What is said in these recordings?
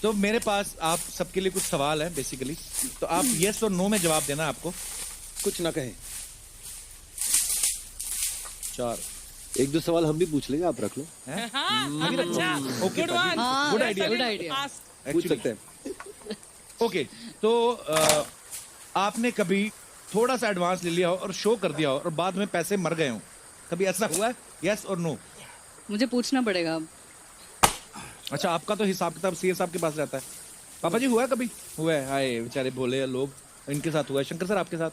तो मेरे पास आप सबके लिए कुछ सवाल है बेसिकली, तो आप यस और नो में जवाब देना आपको। कुछ ना कहें। 4 एक दो सवाल हम भी पूछ लेंगे, आप रख लो। ओके, गुड आइडिया, पूछ सकते हैं। ओके। तो आपने कभी थोड़ा सा एडवांस ले लिया हो और शो कर दिया हो और बाद में पैसे मर गए हो, कभी ऐसा हुआ है? यस और नो? मुझे पूछना पड़ेगा अब। अच्छा, आपका तो हिसाब किताब सीए साहब के पास रहता है। पापा जी हुआ है कभी? हुआ है, हाय बेचारे भोले लोग, इनके साथ हुआ है। शंकर सर आपके साथ?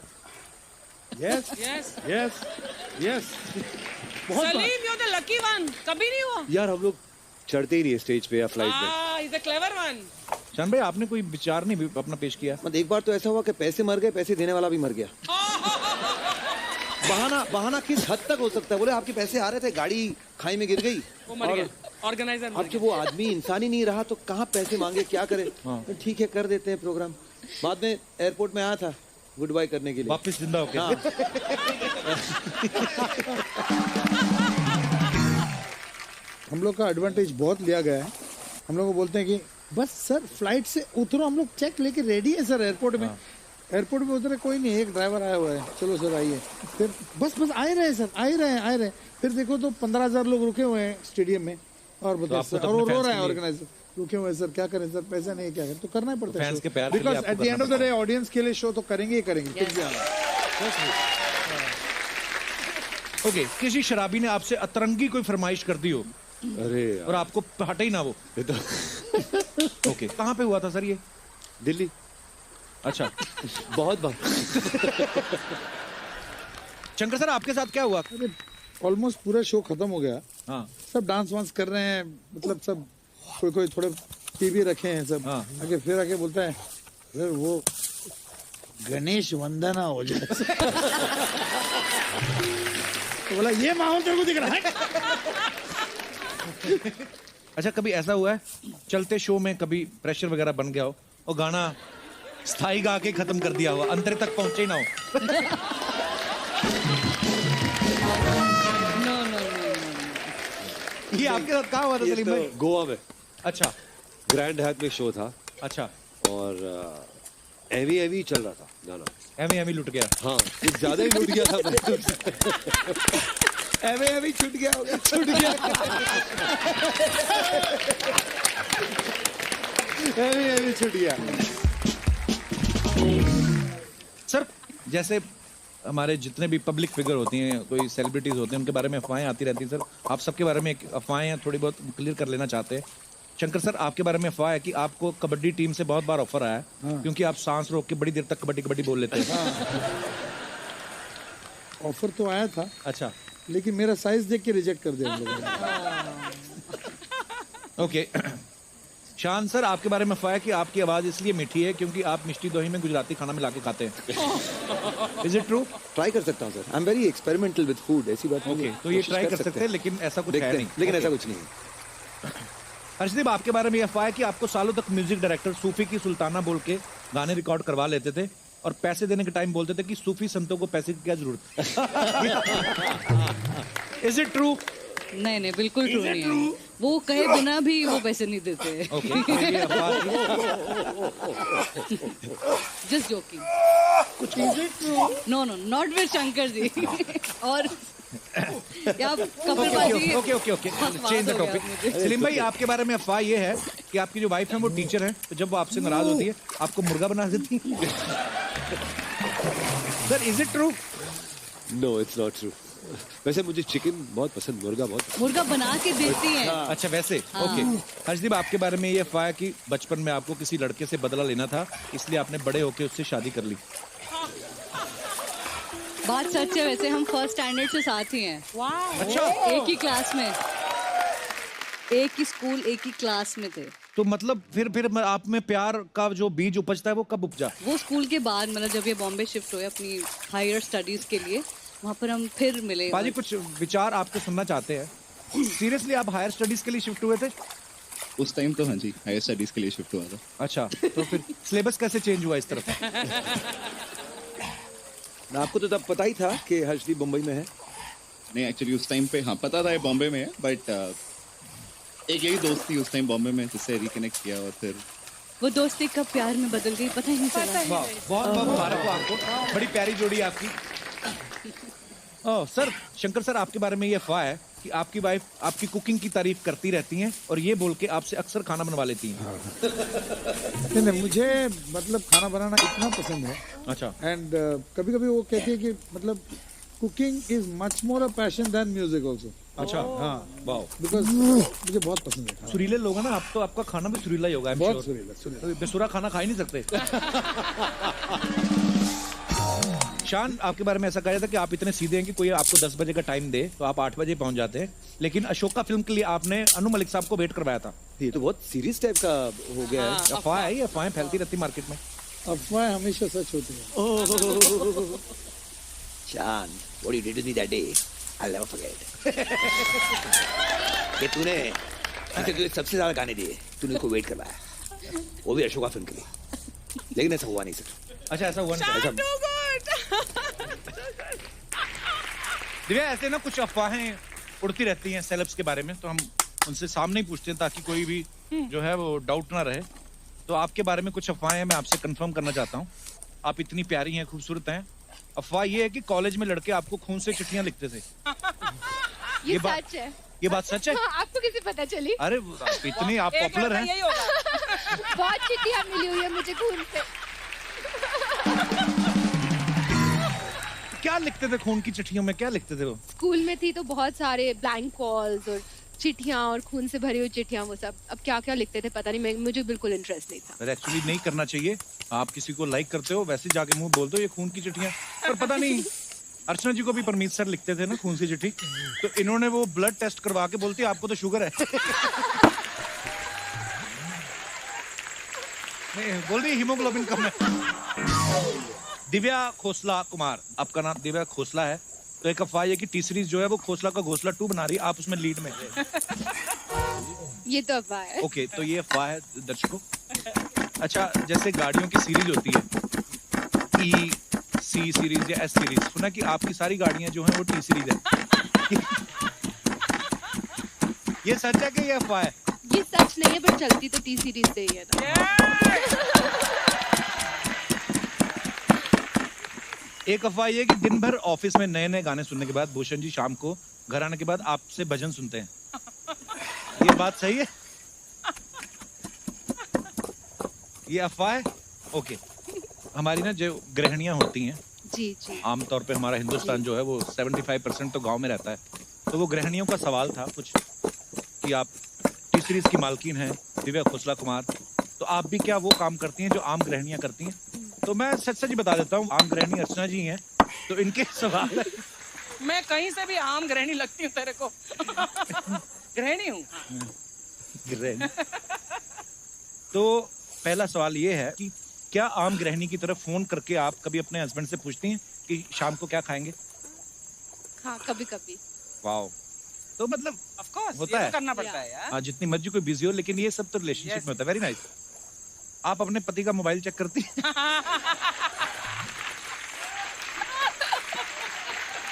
Yes yes yes yes. Salim, you are the lucky one. कभी नहीं हुआ? यार हम लोग चढ़ते ही नहीं स्टेज पे या फ्लाइट में। Is the clever one. चांद भाई, आपने कोई विचार नहीं भी अपना पेश किया? मतलब एक बार तो ऐसा हुआ कि पैसे मर गए, पैसे देने वाला भी मर गया। बहाना किस हद तक हो सकता है? बोले आपके पैसे आ रहे थे, गाड़ी खाई में गिर गई, वो मर गया, ऑर्गेनाइजर मर अब जब वो आदमी इंसान ही नहीं रहा तो कहाँ पैसे मांगे, क्या करे? तो ठीक है, कर देते हैं प्रोग्राम। बाद में एयरपोर्ट में आया था गुड बाय करने के लिए, वापस जिंदा होके। हाँ। हम लोग का एडवांटेज बहुत लिया गया है। हम लोग को बोलते हैं कि बस सर फ्लाइट से उतरो, हम लोग चेक लेके रेडी है सर एयरपोर्ट में। एयरपोर्ट में उतरे कोई नहीं, एक ड्राइवर आया हुआ है, चलो सर आइए। फिर बस आए रहे सर, आ रहे हैं। फिर देखो तो 15,000 लोग रुके हुए हैं स्टेडियम में, और बताओ सर, और वो रो रहा है ऑर्गेनाइजर, रुके हुए सर, क्या करें सर, पैसा नहीं, क्या करें? तो करना ही पड़ता है फैंस के प्यार के लिए बिकॉज आपको at the end of the day audience के लिए शो तो करेंगे ही करेंगे। कुछ भी ओके, किसी शराबी ने आपसे अतरंगी कोई फरमाइश कर दी हो अरे और आपको हटा ही ना वो? ओके, कहाँ पे हुआ था सर ये? दिल्ली। अच्छा, बहुत बार। शंकर सर आपके साथ क्या हुआ? अरे ऑलमोस्ट पूरा शो खत्म हो गया, हाँ, सब डांस वांस कर रहे हैं, मतलब सब कोई थोड़े पी भी रखे हैं सब। हाँ। आगे फिर आके बोलता है फिर वो गणेश वंदना हो जाए। तो बोला ये माहौल तेरे को दिख रहा है? अच्छा, कभी ऐसा हुआ है चलते शो में कभी प्रेशर वगैरह बन गया हो और गाना स्थाई गा के खत्म कर दिया हुआ, अंतर तक पहुंचे ही ना हो? ये आपके साथ कहाँ हुआ था सलीम भाई? गोवा में। अच्छा, ग्रैंड हैट में शो था, अच्छा, और एवी एवी चल रहा था गाना। एमी एमी लुट गया। हाँ, कुछ ज्यादा ही लूट गया था। एवे एवी छूट गया होगा, छूट गया। एवी एवी छूट गया। सर, जैसे हमारे जितने भी पब्लिक फिगर होती हैं, कोई सेलिब्रिटीज होते हैं, उनके बारे में अफवाहें आती रहती हैं। सर, आप सबके बारे में एक अफवाहें हैं, थोड़ी बहुत क्लियर कर लेना चाहते हैं। शंकर सर, आपके बारे में अफवाह है कि आपको कबड्डी टीम से बहुत बार ऑफर आया है, क्योंकि आप सांस रोक के बड़ी देर तक कबड्डी कबड्डी बोल लेते हैं। ऑफर तो आया था, अच्छा, लेकिन मेरा साइज देख के रिजेक्ट कर दिया हम लोगों ने। ओके। शान सर, आपके बारे में अफवाह है कि आपकी आवाज इसलिए मीठी है क्योंकि आप मिष्टी दोही में गुजराती खाना मिला के खाते हैं। Is it true? ट्राई कर सकता हूँ sir, I am very experimental with food, ऐसी बात नहीं ओके, है। तो ये कोशिश ट्राई कर सकते हैं, लेकिन ऐसा कुछ है नहीं। लेकिन ऐसा कुछ नहीं है। हर्षदीप, आपके बारे में अफवाह है कि आपको सालों तक म्यूजिक डायरेक्टर सूफी की सुल्ताना बोल के गाने रिकॉर्ड करवा लेते थे और पैसे देने के टाइम बोलते थे कि सूफी संतों को पैसे की क्या जरूरत है। Is it true? नहीं, बिल्कुल ट्रू नहीं है। वो कहे बिना भी वो पैसे नहीं देते। Just joking. कुछ is it true? No, not with Shankar ji. और कपिल बाजी। Okay, change the topic. Salim भाई, आपके बारे में अफवाह ये है कि आपकी जो वाइफ है वो टीचर है, तो जब वो आपसे नाराज होती है आपको मुर्गा बना देती है। Sir, is it true? No, it's not true. वैसे मुझे चिकन बहुत पसंद, मुर्गा बहुत पसंद। मुर्गा बना के देती है। अच्छा, वैसे ओके। हर्षदीप, आपके बारे में ये अफवाह है कि बचपन में आपको किसी लड़के से बदला लेना था, इसलिए आपने बड़े होके उससे शादी कर ली। बात सच है, वैसे हम फर्स्ट स्टैंडर्ड से साथ ही हैं। अच्छा, एक ही क्लास में, एक ही स्कूल, एक ही क्लास में थे। तो मतलब फिर आप में प्यार का जो बीज उपजता है वो कब उपजा? वो स्कूल के बाद, मतलब जब ये बॉम्बे शिफ्ट हुए अपनी हायर स्टडीज के लिए, वहाँ पर हम फिर मिले। पाजी, कुछ विचार आपके सुनना चाहते हैं। सीरियसली, आप हायर स्टडीज के लिए शिफ्ट हुए थे? उस टाइम तो हाँ जी, हायर स्टडीज के लिए शिफ्ट हुआ था। अच्छा, तो फिर सिलेबस कैसे चेंज हुआ इस तरफ? आपको तो तब पता ही था कि हर्षदीप मुंबई में है? नहीं, एक्चुअली उस टाइम पे हाँ पता था ये बॉम्बे में है, बट एक यही दोस्त थी उस टाइम बॉम्बे में जिससे रिकनेक्ट किया और फिर वो दोस्ती कब प्यार में बदल गई पता ही नहीं चला। वाह, बहुत बहुत मुबारक हो आपको, बड़ी प्यारी जोड़ी आपकी। ओह सर, शंकर सर आपके बारे में ये अफवाह है कि आपकी वाइफ आपकी कुकिंग की तारीफ करती रहती हैं और ये बोल के आपसे अक्सर खाना बनवा लेती हैं। नहीं, मुझे मतलब खाना बनाना इतना पसंद है। अच्छा। एंड कभी कभी वो कहती है कि मतलब cooking is much more a passion than music also. अच्छा, हाँ, वाह, बिकॉज मुझे बहुत पसंद है खाना। सुरीले लोग हैं ना आप, तो आपका खाना भी सुरीला ही होगा। I'm बहुत sure। सुरीला सुरीला। तो बेसुरा खाना खा ही नहीं सकते। शान, आपके बारे में ऐसा कहा जाता है कि आप इतने सीधे हैं कि कोई आपको 10 बजे का टाइम दे तो आप 8 बजे पहुंच जाते हैं, लेकिन अशोका फिल्म के लिए आपने अनु मलिक साहब को वेट करवाया था। ये तो बहुत सीरियस टाइप का हो गया है। अफवाह है, ये अफवाहें फैलती रहती मार्केट में। अफवाहें हमेशा सच होती है। Shan, what you did to me that day, I'll never forget. कि तूने सबसे ज्यादा गाने दिए, तूने उसको वेट करवाया, वो भी अशोका फिल्म के लिए, लेकिन ऐसा हुआ नहीं सर। अच्छा, ऐसा हुआ नहीं। ऐसा दिव्या, ऐसे ना कुछ अफवाहें उड़ती रहती हैं सेलेब्स के बारे में, तो हम उनसे सामने ही पूछते हैं ताकि कोई भी जो है वो डाउट ना रहे। तो आपके बारे में कुछ अफवाहें मैं आपसे कंफर्म करना चाहता हूँ। आप इतनी प्यारी हैं, खूबसूरत हैं। अफवाह ये है कि कॉलेज में लड़के आपको खून से चिट्ठियां लिखते थे। ये बात सच है। ये बात सच है? हाँ, आपको कैसे पता चली? अरे इतनी आप पॉपुलर हैं। यही होगा। बहुत चिट्ठियां मिली हुई है मुझे खून से। क्या लिखते थे खून की चिट्ठियों में, क्या लिखते थे वो? स्कूल में थी तो बहुत सारे ब्लैंक कॉल्स और चिट्ठियां और खून से भरी हुई चिट्ठियां, वो सब। अब क्या क्या लिखते थे पता नहीं, मुझे बिल्कुल इंटरेस्ट नहीं था। पर एक्चुअली नहीं करना चाहिए। आप किसी को लाइक करते हो, वैसे जाके मुंह बोल दो ये खून की चिट्ठियां। पर पता नहीं, अर्चना जी को भी परमीत सर लिखते थे ना खून की चिट्ठी, तो इन्होंने वो ब्लड टेस्ट करवा के बोलती है आपको तो शुगर है। नहीं, बोल रही हीमोग्लोबिन कम है। दिव्या खोसला कुमार, आपका नाम दिव्या खोसला है, तो एक अफवाह है कि टी सीरीज जो है वो खोसला का घोसला 2 बना रही है, आप उसमें लीड में हैं। ये तो अफवाह है। ओके, तो ये अफवाह है दर्शकों। अच्छा, जैसे गाड़ियों की सीरीज होती है, ई सी सीरीज या एस सीरीज, सुना कि आपकी सारी गाड़ियां जो हैं वो टी सीरीज है। ये सच है कि ये अफवाह है? ये सच नहीं है, पर चलती तो टी सीरीज से ही है ना। एक अफवाह ये कि दिन भर ऑफिस में नए नए गाने सुनने के बाद भूषण जी शाम को घर आने के बाद आपसे भजन सुनते हैं। ये बात सही है? ये अफवाह है? ओके। हमारी ना जो गृहिणियां होती हैं, जी जी। आमतौर पे हमारा हिंदुस्तान जो है वो 75% तो गांव में रहता है, तो वो गृहिणियों का सवाल था कुछ कि आप टी सीरीज की मालकिन हैं दिव्या खोसला कुमार, तो आप भी क्या वो काम करती हैं जो आम गृहिणियां करती हैं? तो मैं सच सच बता देता हूँ, आम गृहिणी अर्चना जी हैं, तो इनके सवाल है। मैं कहीं से भी आम गृहिणी लगती हूँ तेरे को। गृहिणी हूँ। गृहिणी। तो पहला सवाल ये है कि क्या आम गृहिणी की तरफ फोन करके आप कभी अपने हस्बैंड से पूछती हैं कि शाम को क्या खाएंगे? हाँ, कभी कभी। वाओ, तो मतलब Of course, होता ये है। तो करना पड़ता है यार। हाँ, जितनी मर्जी कोई बिजी हो, लेकिन ये सब तो रिलेशनशिप में होता है। Very nice. आप अपने पति का मोबाइल चेक करती हैं?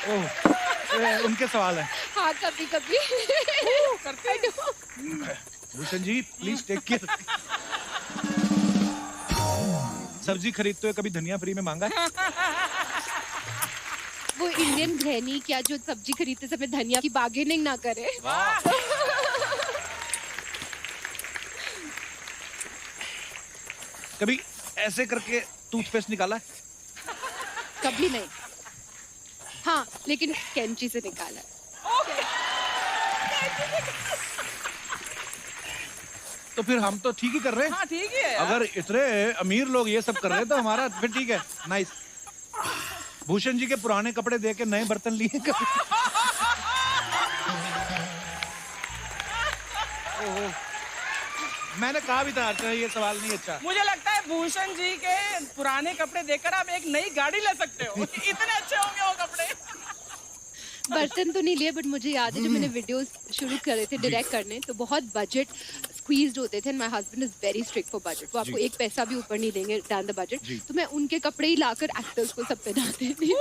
ओह, उनके सवाल है। हाँ, कभी कभी। करते Bhushan ji please take care. सब्जी खरीदते हुए कभी धनिया फ्री में मांगा है? वो इंडियन गृहिणी क्या जो सब्जी खरीदते समय धनिया की बार्गेनिंग ना करे। कभी ऐसे करके टूथपेस्ट निकाला है? कभी नहीं। हाँ, लेकिन कैंची से निकाला है। तो फिर हम तो ठीक ही कर रहे हैं। हाँ ठीक ही है यार। अगर इतने अमीर लोग ये सब कर रहे हैं तो हमारा फिर ठीक है। नाइस। भूषण जी के पुराने कपड़े दे के नए बर्तन लिए कभी? ओहो, मैंने कहा भी था अर्चना ये सवाल नहीं अच्छा। मुझे लगता है भूषण जी के पुराने कपड़े देखकर आप एक नई गाड़ी ले सकते हो। इतने अच्छे होंगे वो कपड़े। बर्तन तो नहीं लिए, बट मुझे याद है जब मैंने वीडियोस शुरू करे थे डायरेक्ट करने, तो बहुत बजट स्क्वीज्ड होते थे। My husband is very strict for budget. वो आपको एक पैसा भी ऊपर नहीं देंगे दैन द बजट। तो मैं उनके कपड़े ही लाकर एक्टर्स को सब पहनाती थी।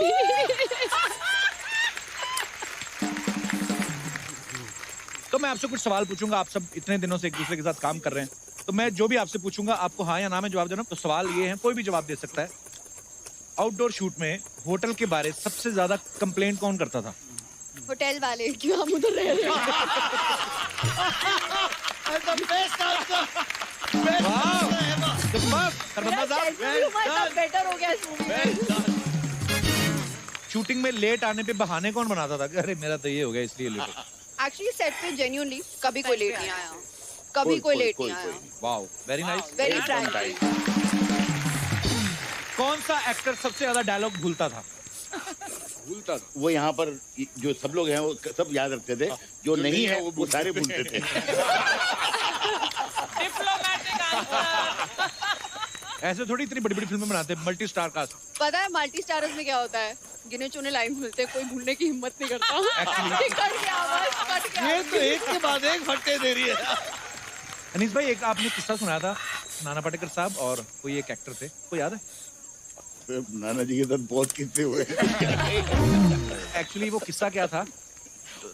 तो मैं आपसे कुछ सवाल पूछूंगा। आप सब इतने दिनों से एक दूसरे के साथ काम कर रहे हैं, तो मैं जो भी आपसे पूछूंगा आपको हाँ या ना में जवाब देना। तो सवाल ये है, कोई भी जवाब दे सकता है। आउटडोर शूट में होटल के बारे सबसे ज्यादा कंप्लेंट कौन करता था? होटल वाले, क्यों हम उधर रह रहे हैं? बेटर हो गया इस मूवी में। शूटिंग में लेट आने पे बहाने कौन बनाता था कि अरे मेरा तो ये हो गया इसलिए लेट? एक्चुअली सेट पे जेन्युइनली कभी कोई लेट नहीं आया, कभी कोई लेट नहीं आया। Wow, very nice. Very frankly. कौन सा एक्टर सबसे ज्यादा डायलॉग भूलता था? भूलता था वो, यहाँ पर जो सब लोग हैं वो सब याद रखते थे, जो नहीं है वो सारे भूलते थे। Diplomatic answer. ऐसे थोड़ी इतनी बड़ी बड़ी फिल्में बनाते हैं, मल्टी स्टार कास्ट। पता है मल्टी स्टारर्स में क्या होता है? गिने चुने लाइन भूलते हैं, कोई भूलने की हिम्मत नहीं करता। कट गया आवाज, कट गया। ये तो एक के बाद एक फट्टे दे रही है। अनीस भाई, एक आपने किस्सा सुनाया था, नाना पाटेकर साहब और कोई एक एक्टर थे, कोई याद है? नाना जी के साथ बहुत किस्से हुए। एक्चुअली वो किस्सा क्या था?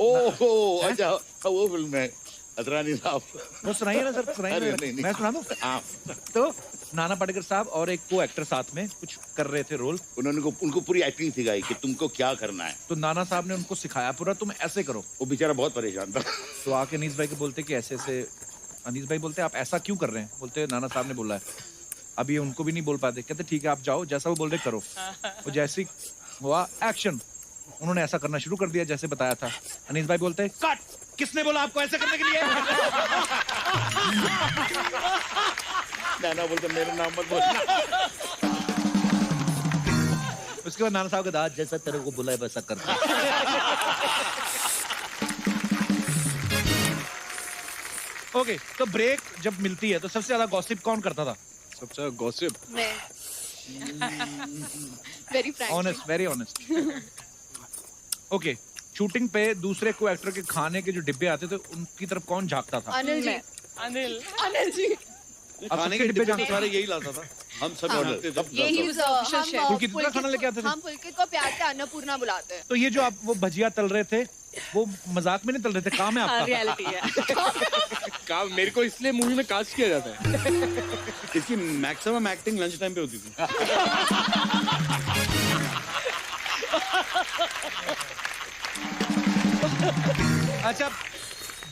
ओहो, अच्छा वो फिल्म है अतरानी साहब। वो सुनाइए ना सर, सुनाइए अरे ना। नहीं, नहीं। मैं सुना दूं? तो नाना पाटेकर साहब और एक को एक्टर साथ में कुछ कर रहे थे रोल। उन्होंने उनको पूरी एक्टिंग सिखाई कि तुमको क्या करना है। तो नाना साहब ने उनको सिखाया पूरा, तुम ऐसे करो। वो बेचारा बहुत परेशान था। तो आके अनीस भाई को बोलते कि ऐसे ऐसे। अनीस भाई बोलते आप ऐसा क्यों कर रहे हैं? बोलते नाना साहब ने बोला है। अब ये उनको भी नहीं बोल पाते, कहते ठीक है आप जाओ, जैसा वो बोल रहे करो। वो जैसे हुआ एक्शन, उन्होंने ऐसा करना शुरू कर दिया जैसे बताया था। अनीस भाई बोलते कट, किसने बोला आपको ऐसा करने के लिए? नाना बोलते मेरा नाम मत बोलना। उसके बाद नाना साहब के दाद जैसा तेरे को बोला है वैसा करता। ओके, तो ब्रेक जब मिलती है तो सबसे ज्यादा गॉसिप कौन करता था? सबसे ज्यादा गॉसिप मैं। Very Frank. Honest, very honest. Okay, shooting पे दूसरे को एक्टर के खाने के जो डिब्बे आते थे उनकी तरफ कौन झांकता था? अनिल जी। अनिल। अनिल जी। खाने के डिब्बे जाने सारे यही लाता था। हम सब ऑर्डर सब यही हम पुलकित का खाना लेके आते थे? हम पुलकित को प्यार से अन्नपूर्णा बुलाते हैं। तो ये जो आप वो भजिया तल रहे थे, वो मजाक में नहीं तल रहे थे, काम है आपका? रियलिटी है। काम मेरे को इसलिए मूवी में कास्ट किया जाता है। इसकी मैक्सिमम एक्टिंग लंच टाइम पे होती थी। अच्छा,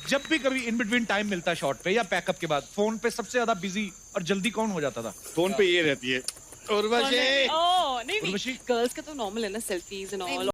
जब भी कभी इन बिटवीन टाइम मिलता है शॉट पे या पैकअप के बाद, फोन पे सबसे ज्यादा बिजी और जल्दी कौन हो जाता था? फोन पे ये रहती है, उर्वशी। ओह नहीं नहीं, उर्वशी? गर्ल्स का तो नॉर्मल है ना, सेल्फीज एंड ऑल।